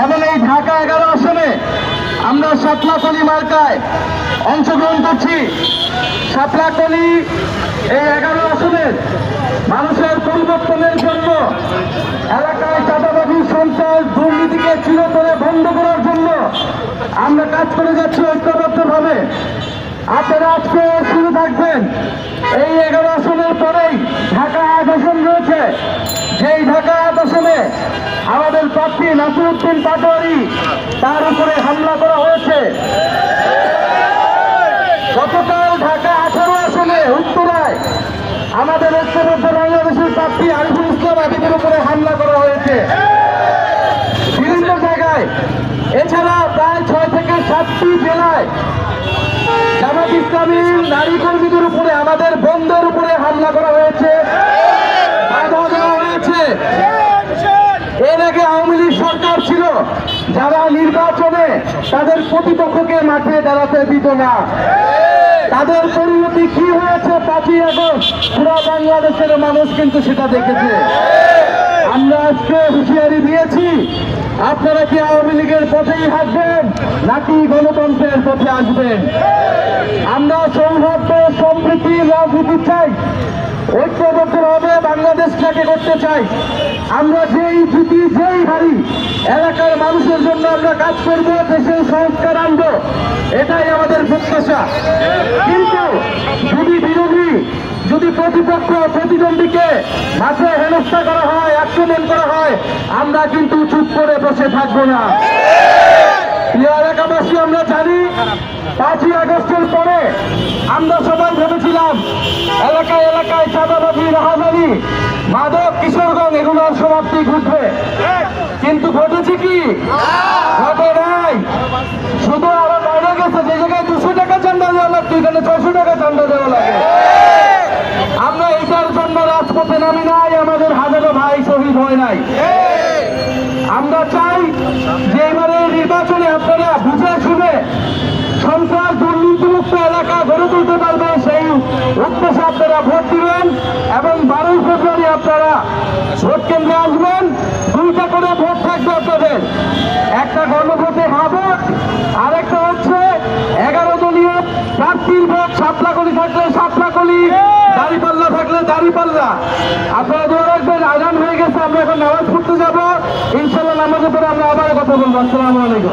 এবং এই ঢাকা 11 আসনে আমরা শাপলাকলি মার্কায় অংশগ্রহণ করছি। শাপলাকলি এই 11 আসনের মানুষের পরিবর্তনের জন্য, এলাকায় চাঁদাবাজি, সন্ত্রাস, দুর্নীতিকে চিরতরে বন্ধ করার জন্য আমরা কাজ করে যাচ্ছি ঐক্যবদ্ধভাবে। আপনারা আজকে শুরু থাকবেন। এই 11 আসনের পরেই ঢাকা 8 আসন রয়েছে। যেই ঢাকা 8 আসনে আমাদের প্রার্থী নাসিরউদ্দিন পাটোয়ারি, তার উপরে হামলা করা হয়েছে। গতকাল ঢাকা 18 আসনে উত্তরায় আমাদের ঐক্যবদ্ধ বাংলাদেশের প্রার্থী আরিফুল ইসলাম আবিদের উপরে হামলা করা হয়েছে বিভিন্ন জায়গায়। এছাড়া প্রায় 6 থেকে 7টি জেলায় জামাত ইসলামী নারী কর্মীদের উপরে, আমাদের বন্ধের উপরে হামলা করা হয়েছে, বাধা দেওয়া হয়েছে। এর আগে আওয়ামী লীগ সরকার ছিল, যারা নির্বাচনে তাদের প্রতিপক্ষকে মাঠে দাঁড়াতে দিত না। তাদের পরিণতি কি হয়েছে 5ই আগস্ট পুরো বাংলাদেশের মানুষ কিন্তু সেটা দেখেছে। আমরা আজকে হুঁশিয়ারি দিয়েছি, আপনারা কি আওয়ামী লীগের পথেই হাঁটবেন নাকি গণতন্ত্রের পথে আসবেন? আমরা সৌহার্দ্য সম্প্রীতির রাজনীতি চাই, ঐক্যবদ্ধভাবে বাংলাদেশটাকে করতে চাই। আমরা যেই জিতি যেই হারি, এলাকার মানুষের জন্য আমরা কাজ করব, দেশের সংস্কার আনবো, এটাই আমাদের প্রত্যাশা। কিন্তু যদি প্রতিপক্ষ প্রতিদ্বন্দ্বীকে মাঠে হেনস্থা করা হয়, আক্রমণ করা হয়, আমরা কিন্তু চুপ করে বসে থাকবো না। প্রিয় এলাকাবাসী, আমরা জানি 5ই আগস্টের পরে আমরা সবাই ভেবেছিলাম এলাকায় এলাকায় চাঁদাবাজি, রাহাজানি, মাদক, কিশোরগঞ্জ এগুলোর সমাপ্তি ঘটবে, কিন্তু ঘটেছে কি? ঘটে নাই। শুধু আরো বাইরে গেছে, যে জায়গায় 200 টাকা চাঁদা দেওয়া লাগতো এখানে 600 টাকা চাঁদা দেওয়া লাগে। আমরা এটার জন্য রাজপথে নামি নাই, আমাদের হাজারো ভাই শহীদ হয় নাই। আমরা চাই যে এবারে নির্বাচনে আপনারা বুঝে শুনে সন্ত্রাস দুর্নীতিমুক্ত এলাকা গড়ে তুলতে পারবে, সেই উদ্দেশ্যে আপনারা ভোট দিবেন এবং 12ই ফেব্রুয়ারি আপনারা ভোট কেন্দ্রে আসবেন। 2টা করে ভোট থাকবে আপনাদের, একটা গণভোটে হ্যাঁ ভোট, আরেকটা হচ্ছে 11 দলীয় প্রার্থীর ভোট। শাপলাকলি থাকলে শাপলাকলি, দাঁড়িপাল্লা থাকলে দাঁড়িপাল্লা। আপনারা দোয়া রাখবেন। আজান হয়ে গেছে, আমরা এখন নামাজ পড়তে যাবো। ইনশাল্লাহ নামাজের পরে আমরা আবার কথা বলবো। আসসালামু আলাইকুম।